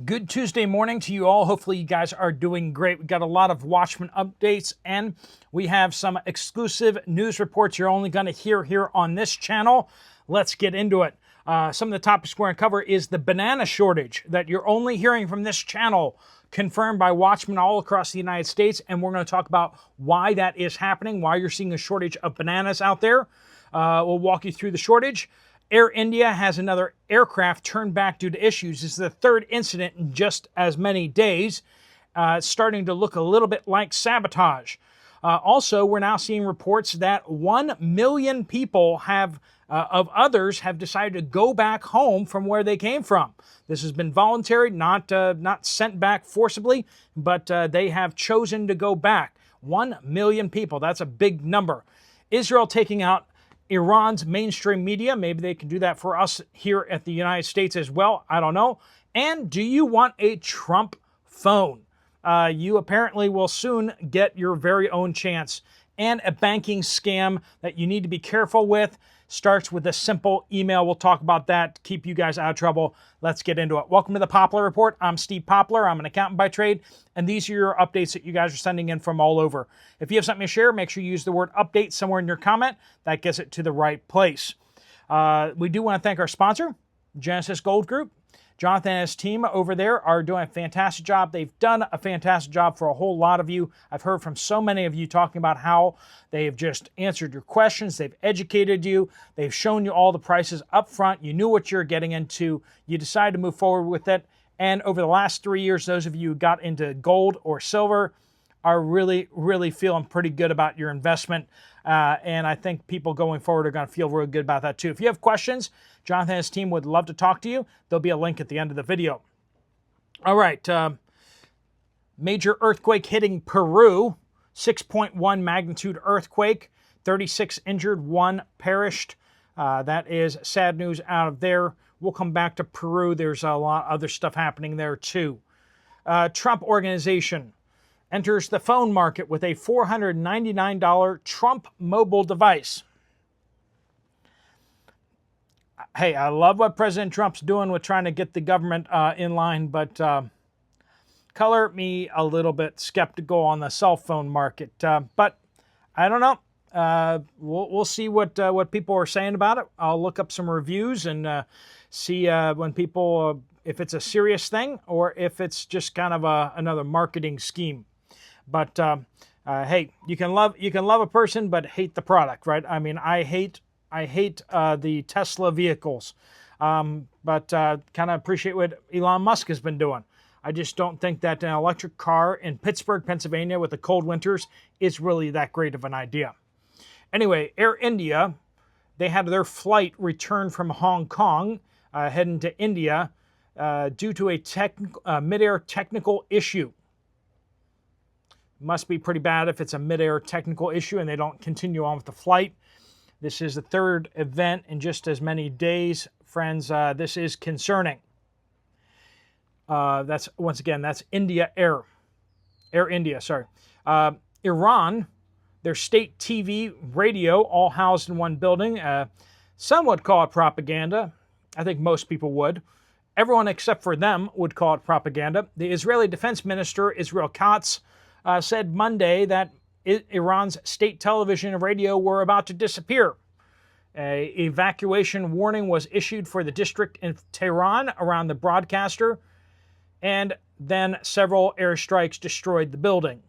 Good Tuesday morning to you all. Hopefully you guys are doing great. We've got a lot of Watchmen updates, and we have some exclusive news reports you're only going to hear here on this channel. Let's get into it. Some of the topics we're going to cover is the banana shortage that you're only hearing from this channel, confirmed by Watchmen all across the United States, and we're going to talk about why that is happening, why you're seeing a shortage of bananas out there. We'll walk you through the shortage. Air India has another aircraft turned back due to issues. This is the third incident in just as many days. It's starting to look a little bit like sabotage. Also, we're now seeing reports that 1 million people have decided to go back home from where they came from. This has been voluntary, not sent back forcibly, but they have chosen to go back. 1 million people. That's a big number. Israel taking out Iran's mainstream media. Maybe they can do that for us here at the United States as well. I don't know. And do you want a Trump phone? You apparently will soon get your very own chance. And a banking scam that you need to be careful with starts with a simple email. We'll talk about that, keep you guys out of trouble. Let's get into it. Welcome to the Poplar Report. I'm Steve Poplar. I'm an accountant by trade, and these are your updates that you guys are sending in from all over. If you have something to share, make sure you use the word update somewhere in your comment. That gets it to the right place. We do want to thank our sponsor, Genesis Gold Group. Jonathan and his team over there are doing a fantastic job. They've done a fantastic job for a whole lot of you. I've heard from so many of you talking about how they've just answered your questions. They've educated you. They've shown you all the prices up front. You knew what you're getting into. You decided to move forward with it. And over the last 3 years, those of you who got into gold or silver are really, really feeling pretty good about your investment. And I think people going forward are going to feel real good about that too. If you have questions, Jonathan and his team would love to talk to you. There'll be a link at the end of the video. All right. Major earthquake hitting Peru. 6.1 magnitude earthquake. 36 injured, 1 perished. That is sad news out of there. We'll come back to Peru. There's a lot of other stuff happening there too. Trump Organization enters the phone market with a $499 Trump mobile device. Hey, I love what President Trump's doing with trying to get the government in line, but color me a little bit skeptical on the cell phone market. But I don't know. We'll see what people are saying about it. I'll look up some reviews and see when people, if it's a serious thing or if it's just kind of another marketing scheme. But hey, you can love a person, but hate the product, right? I mean, I hate the Tesla vehicles, but kind of appreciate what Elon Musk has been doing. I just don't think that an electric car in Pittsburgh, Pennsylvania, with the cold winters is really that great of an idea. Anyway, Air India, they had their flight return from Hong Kong, heading to India, due to a mid-air technical issue. Must be pretty bad if it's a mid-air technical issue and they don't continue on with the flight. This is the third event in just as many days. Friends, this is concerning. That's India Air. Air India, sorry. Iran, their state TV, radio, all housed in one building. Some would call it propaganda. I think most people would. Everyone except for them would call it propaganda. The Israeli Defense Minister, Israel Katz, said Monday that Iran's state television and radio were about to disappear. An evacuation warning was issued for the district in Tehran around the broadcaster, and then several airstrikes destroyed the building.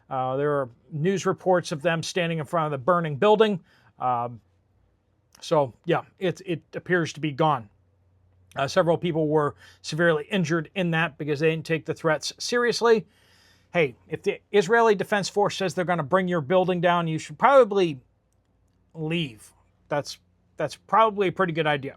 There are news reports of them standing in front of the burning building. So, yeah, it appears to be gone. Several people were severely injured in that because they didn't take the threats seriously. Hey, if the Israeli Defense Force says they're going to bring your building down, you should probably leave. That's probably a pretty good idea.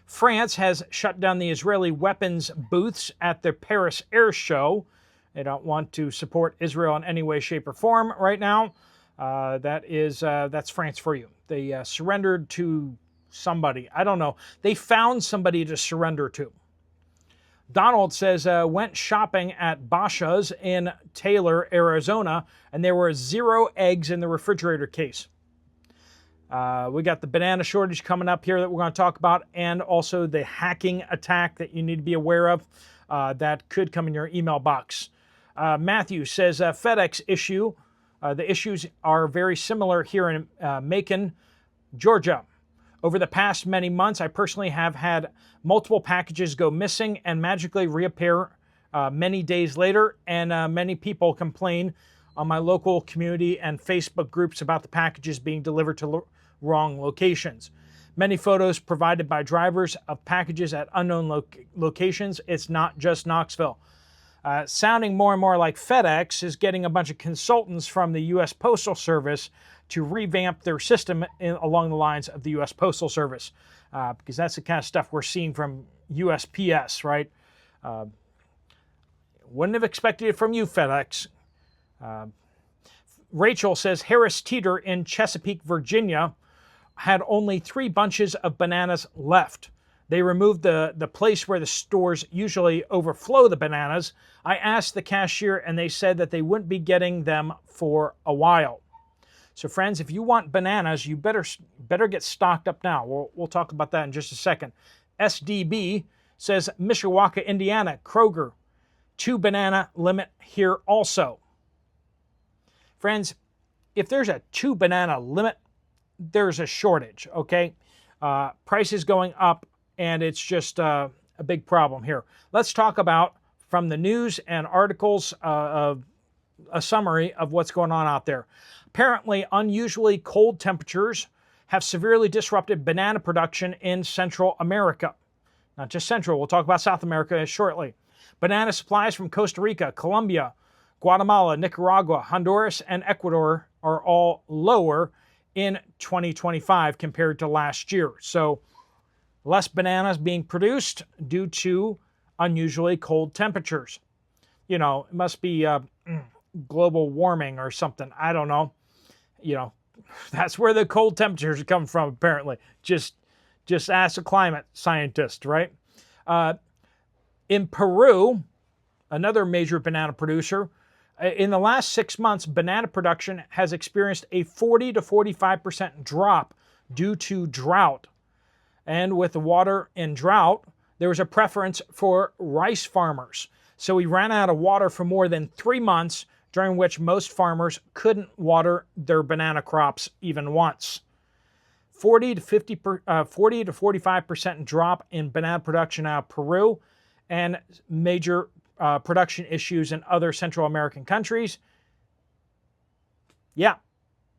France has shut down the Israeli weapons booths at the Paris Air Show. They don't want to support Israel in any way, shape, or form right now. That's France for you. They surrendered to somebody. I don't know. They found somebody to surrender to. Donald says, went shopping at Basha's in Taylor, Arizona, and there were 0 eggs in the refrigerator case. We got the banana shortage coming up here that we're going to talk about, and also the hacking attack that you need to be aware of that could come in your email box. Matthew says FedEx issue. The issues are very similar here in Macon, Georgia. Over the past many months, I personally have had multiple packages go missing and magically reappear many days later, and many people complain on my local community and Facebook groups about the packages being delivered to wrong locations. Many photos provided by drivers of packages at unknown locations. It's not just Knoxville. Sounding more and more like FedEx is getting a bunch of consultants from the U.S. Postal Service to revamp their system along the lines of the U.S. Postal Service, because that's the kind of stuff we're seeing from USPS, right? Wouldn't have expected it from you, FedEx. Rachel says Harris Teeter in Chesapeake, Virginia, had only 3 bunches of bananas left. They removed the place where the stores usually overflow the bananas. I asked the cashier and they said that they wouldn't be getting them for a while. So friends, if you want bananas, you better get stocked up now. We'll talk about that in just a second. SDB says Mishawaka, Indiana, Kroger, 2 banana limit here also. Friends, if there's a 2 banana limit, there's a shortage, okay? Prices going up, and it's just a big problem here. Let's talk about, from the news and articles, a summary of what's going on out there. Apparently, unusually cold temperatures have severely disrupted banana production in Central America. Not just Central, we'll talk about South America shortly. Banana supplies from Costa Rica, Colombia, Guatemala, Nicaragua, Honduras, and Ecuador are all lower in 2025 compared to last year. So less bananas being produced due to unusually cold temperatures. You know, it must be global warming or something. I don't know. You know, that's where the cold temperatures come from, apparently. Just ask a climate scientist, right? In Peru, another major banana producer, in the last 6 months, banana production has experienced a 40 to 45% drop due to drought. And with the water in drought, there was a preference for rice farmers. So we ran out of water for more than 3 months, during which most farmers couldn't water their banana crops even once. 40 to 45% drop in banana production out of Peru, and major production issues in other Central American countries. Yeah,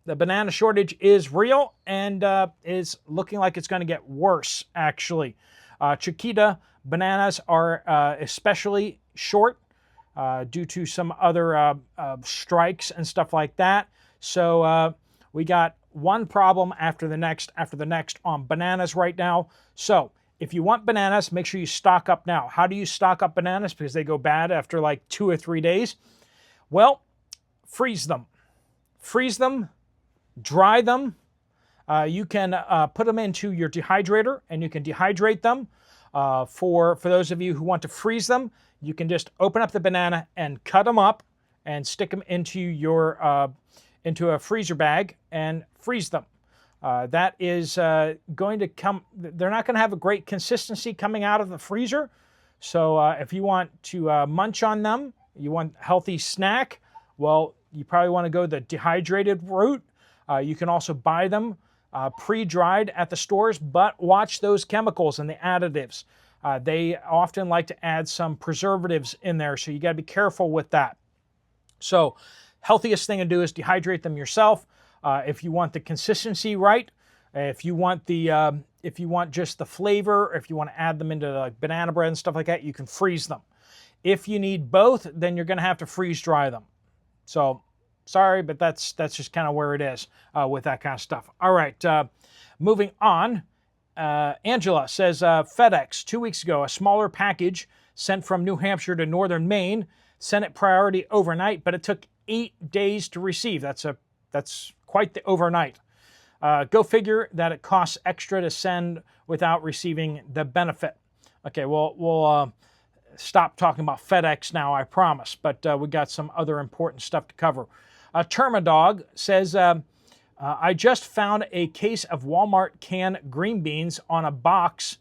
the banana shortage is real and is looking like it's going to get worse, actually. Chiquita bananas are especially short due to some other strikes and stuff like that. So we got one problem after the next on bananas right now. So if you want bananas, make sure you stock up now. How do you stock up bananas? Because they go bad after like 2 or 3 days. Well, freeze them. Freeze them, dry them. You can put them into your dehydrator and you can dehydrate them. For those of you who want to freeze them, you can just open up the banana and cut them up and stick them into your into a freezer bag and freeze them. That is going to come, they're not going to have a great consistency coming out of the freezer. So if you want to munch on them, you want a healthy snack, well, you probably want to go the dehydrated route. You can also buy them pre-dried at the stores, but watch those chemicals and the additives. They often like to add some preservatives in there, so you got to be careful with that. So healthiest thing to do is dehydrate them yourself. If you want the consistency right, if you want just the flavor, if you want to add them into like banana bread and stuff like that, you can freeze them. If you need both, then you're going to have to freeze dry them. So sorry, but that's just kind of where it is with that kind of stuff. All right, moving on. Angela says FedEx 2 weeks ago, a smaller package sent from New Hampshire to northern Maine, sent it priority overnight, but it took 8 days to receive. That's quite the overnight. Go figure that it costs extra to send without receiving the benefit. Okay, we'll stop talking about FedEx now, I promise, but we got some other important stuff to cover. Termadog says I just found a case of Walmart canned green beans on a box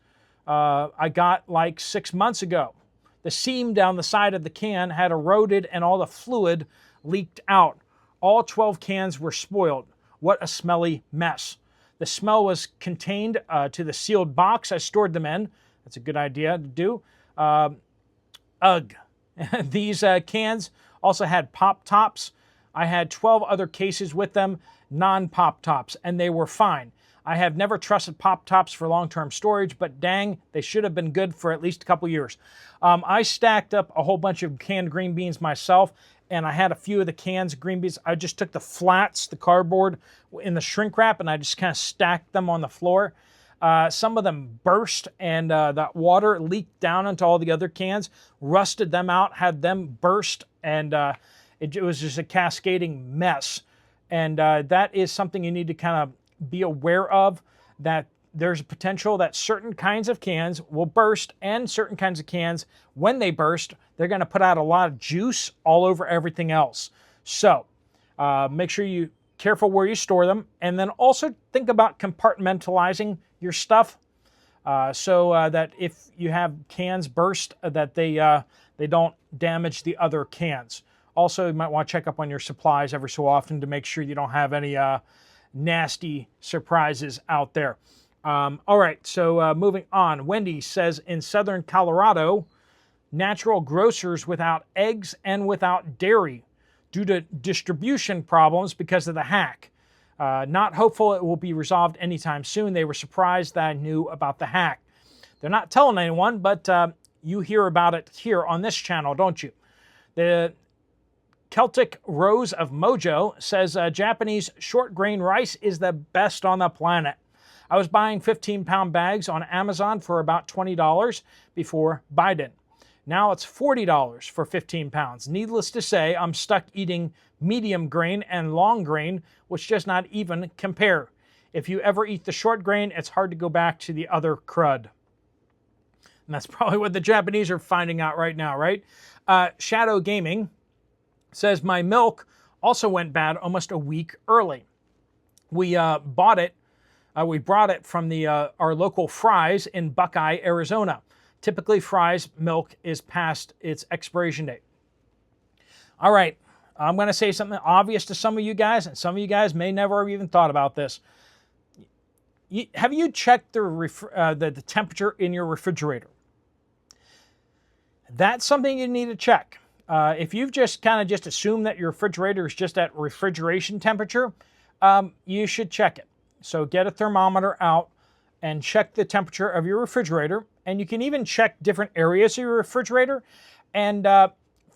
I got like 6 months ago. The seam down the side of the can had eroded and all the fluid leaked out. All 12 cans were spoiled. What a smelly mess. The smell was contained to the sealed box I stored them in. That's a good idea to do. Ugh. These cans also had pop tops. I had 12 other cases with them, non-pop tops, and they were fine. I have never trusted pop tops for long-term storage, but dang, they should have been good for at least a couple years. I stacked up a whole bunch of canned green beans myself, and I had a few of the cans of green beans. I just took the flats, the cardboard in the shrink wrap, and I just kind of stacked them on the floor. Some of them burst, and that water leaked down into all the other cans, rusted them out, had them burst, and it was just a cascading mess. And that is something you need to kind of be aware of, that there's a potential that certain kinds of cans will burst, and certain kinds of cans, when they burst, they're going to put out a lot of juice all over everything else. So make sure you're careful where you store them, and then also think about compartmentalizing your stuff so that if you have cans burst, that they don't damage the other cans. Also, you might want to check up on your supplies every so often to make sure you don't have any nasty surprises out there. All right, so moving on. Wendy says in southern Colorado, natural grocers without eggs and without dairy due to distribution problems because of the hack. Not hopeful it will be resolved anytime soon. They were surprised that I knew about the hack. They're not telling anyone, but you hear about it here on this channel, don't you? The Celtic Rose of Mojo says Japanese short grain rice is the best on the planet. I was buying 15-pound bags on Amazon for about $20 before Biden. Now it's $40 for 15 pounds. Needless to say, I'm stuck eating medium grain and long grain, which does not even compare. If you ever eat the short grain, it's hard to go back to the other crud. And that's probably what the Japanese are finding out right now, right? Shadow Gaming says my milk also went bad almost a week early. We bought it. We brought it from our local Fry's in Buckeye, Arizona. Typically, Fry's milk is past its expiration date. All right, I'm going to say something obvious to some of you guys, and some of you guys may never have even thought about this. Have you checked the temperature in your refrigerator? That's something you need to check. If you've just assumed that your refrigerator is just at refrigeration temperature, you should check it. So get a thermometer out and check the temperature of your refrigerator. And you can even check different areas of your refrigerator and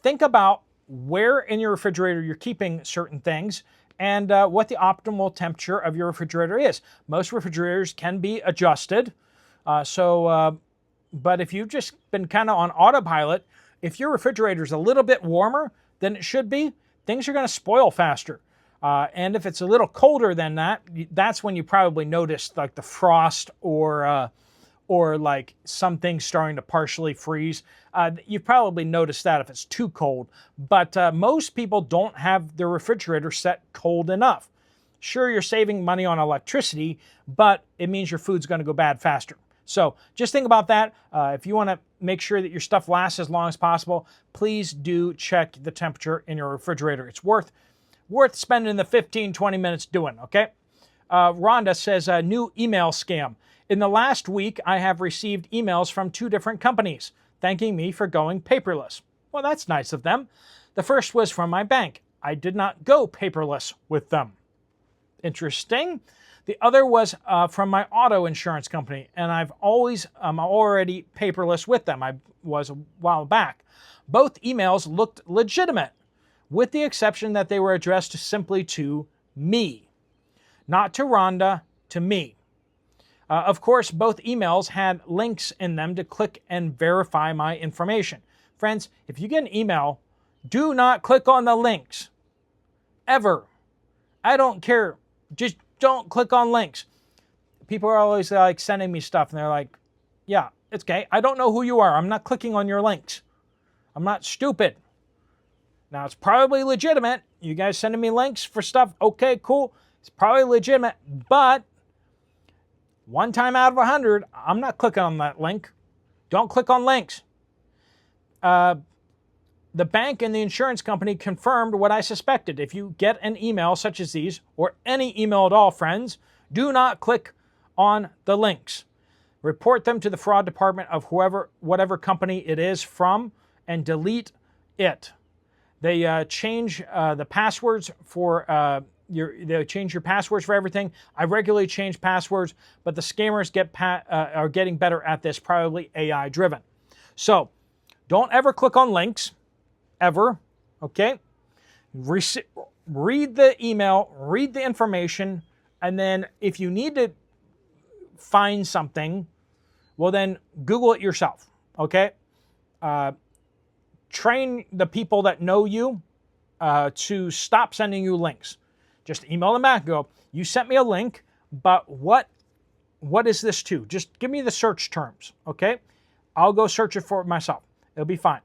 think about where in your refrigerator you're keeping certain things and what the optimal temperature of your refrigerator is. Most refrigerators can be adjusted. But if you've just been kind of on autopilot, if your refrigerator is a little bit warmer than it should be, things are going to spoil faster. And if it's a little colder than that, that's when you probably notice like the frost or like some things starting to partially freeze. You probably notice that if it's too cold. But most people don't have their refrigerator set cold enough. Sure, you're saving money on electricity, but it means your food's going to go bad faster. So just think about that. If you want to make sure that your stuff lasts as long as possible, please do check the temperature in your refrigerator. It's worth spending the 15-20 minutes doing, okay? Rhonda says, a new email scam. In the last week, I have received emails from 2 different companies thanking me for going paperless. Well, that's nice of them. The first was from my bank. I did not go paperless with them. Interesting. The other was from my auto insurance company, and I'm already paperless with them. I was a while back. Both emails looked legitimate, with the exception that they were addressed simply to me. Not to Rhonda, to me. Of course, both emails had links in them to click and verify my information. Friends, if you get an email, do not click on the links. Ever. I don't care. Just don't click on links. People are always like sending me stuff and they're like, yeah, it's okay. I don't know who you are. I'm not clicking on your links. I'm not stupid. Now, it's probably legitimate. You guys sending me links for stuff. Okay, cool. It's probably legitimate, but one time out of 100, I'm not clicking on that link. Don't click on links. The bank and the insurance company confirmed what I suspected. If you get an email such as these, or any email at all, friends, do not click on the links. Report them to the fraud department of whatever company it is from, and delete it. They change the passwords for they change your passwords for everything. I regularly change passwords, but the scammers are getting better at this, probably AI driven. So don't ever click on links, ever. Okay? Read the email, read the information, and then if you need to find something, well then Google it yourself. Okay? Train the people that know you to stop sending you links. Just email them back and go, you sent me a link, but what is this to? Just give me the search terms, okay? I'll go search it for it myself. It'll be fine.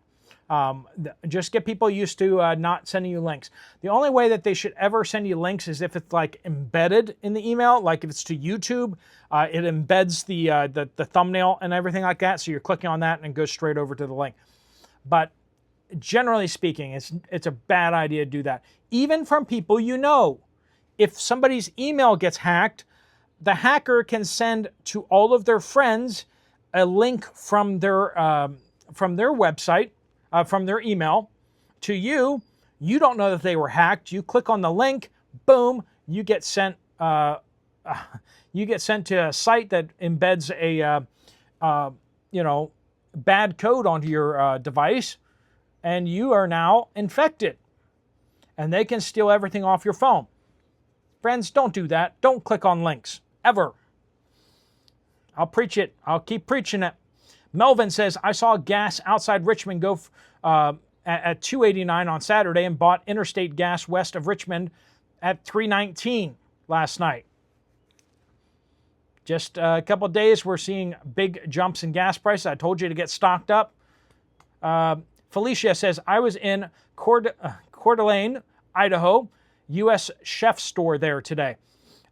Just get people used to not sending you links. The only way that they should ever send you links is if it's like embedded in the email, like if it's to YouTube, it embeds the thumbnail and everything like that, so you're clicking on that and it goes straight over to the link. But generally speaking, it's a bad idea to do that. Even from people you know. If somebody's email gets hacked, the hacker can send to all of their friends a link from their website, from their email to you. You don't know that they were hacked. You click on the link, boom, you get sent to a site that embeds a bad code onto your device, and you are now infected. And they can steal everything off your phone. Friends, don't do that. Don't click on links, ever. I'll preach it. I'll keep preaching it. Melvin says, I saw gas outside Richmond go at $2.89 on Saturday and bought interstate gas west of Richmond at $3.19 last night. Just a couple of days, we're seeing big jumps in gas prices. I told you to get stocked up. Felicia says, I was in Coeur d'Alene, Idaho, U.S. chef store there today.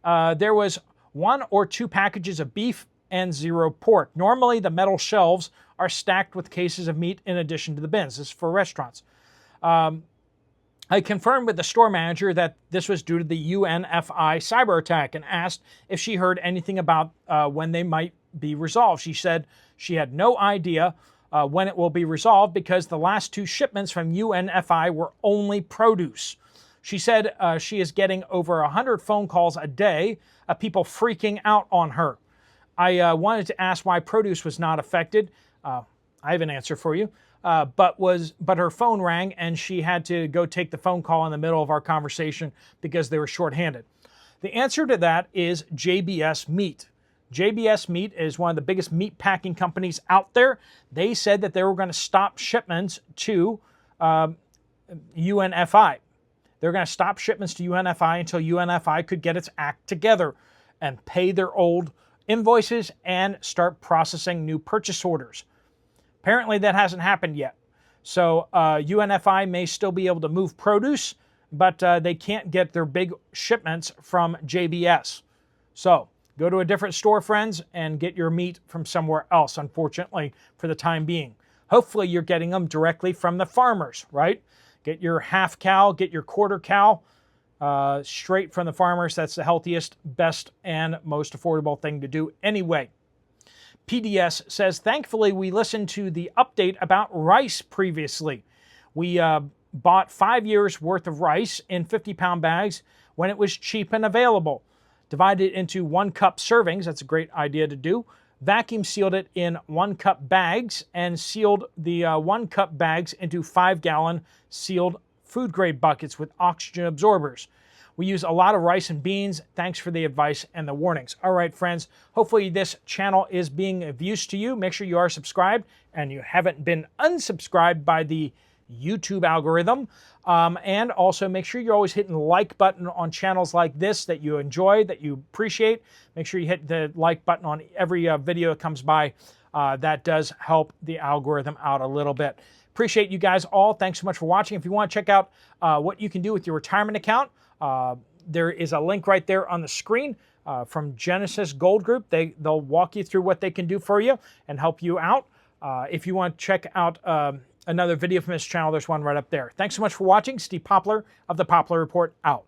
There was 1 or 2 packages of beef and 0 pork. Normally, the metal shelves are stacked with cases of meat in addition to the bins. This is for restaurants. I confirmed with the store manager that this was due to the UNFI cyber attack and asked if she heard anything about when they might be resolved. She said she had no idea when it will be resolved because the last 2 shipments from UNFI were only produce. She said she is getting over 100 phone calls a day of people freaking out on her. I wanted to ask why produce was not affected. I have an answer for you. But her phone rang and she had to go take the phone call in the middle of our conversation because they were shorthanded. The answer to that is JBS Meat. JBS Meat is one of the biggest meat packing companies out there. They said that they were going to stop shipments to UNFI. They're going to stop shipments to UNFI until UNFI could get its act together and pay their old invoices and start processing new purchase orders. Apparently that hasn't happened yet. So UNFI may still be able to move produce, but they can't get their big shipments from JBS. So go to a different store, friends, and get your meat from somewhere else, unfortunately, for the time being. Hopefully you're getting them directly from the farmers, right? Get your half cow, get your quarter cow straight from the farmers. That's the healthiest, best, and most affordable thing to do anyway. PDS says, thankfully, we listened to the update about rice previously. We bought 5 years worth of rice in 50-pound bags when it was cheap and available. Divided it into 1-cup servings. That's a great idea to do. Vacuum sealed it in 1-cup bags and sealed the 1-cup bags into 5-gallon sealed food grade buckets with oxygen absorbers. We use a lot of rice and beans. Thanks for the advice and the warnings. All right, friends, hopefully this channel is being of use to you. Make sure you are subscribed and you haven't been unsubscribed by the YouTube algorithm. And also make sure you're always hitting the like button on channels like this that you enjoy, that you appreciate. Make sure you hit the like button on every video that comes by. That does help the algorithm out a little bit. Appreciate you guys all. Thanks so much for watching. If you want to check out what you can do with your retirement account, there is a link right there on the screen from Genesis Gold Group. They'll walk you through what they can do for you and help you out. If you want to check out another video from this channel, there's one right up there. Thanks so much for watching. Steve Poplar of the Poplar Report out.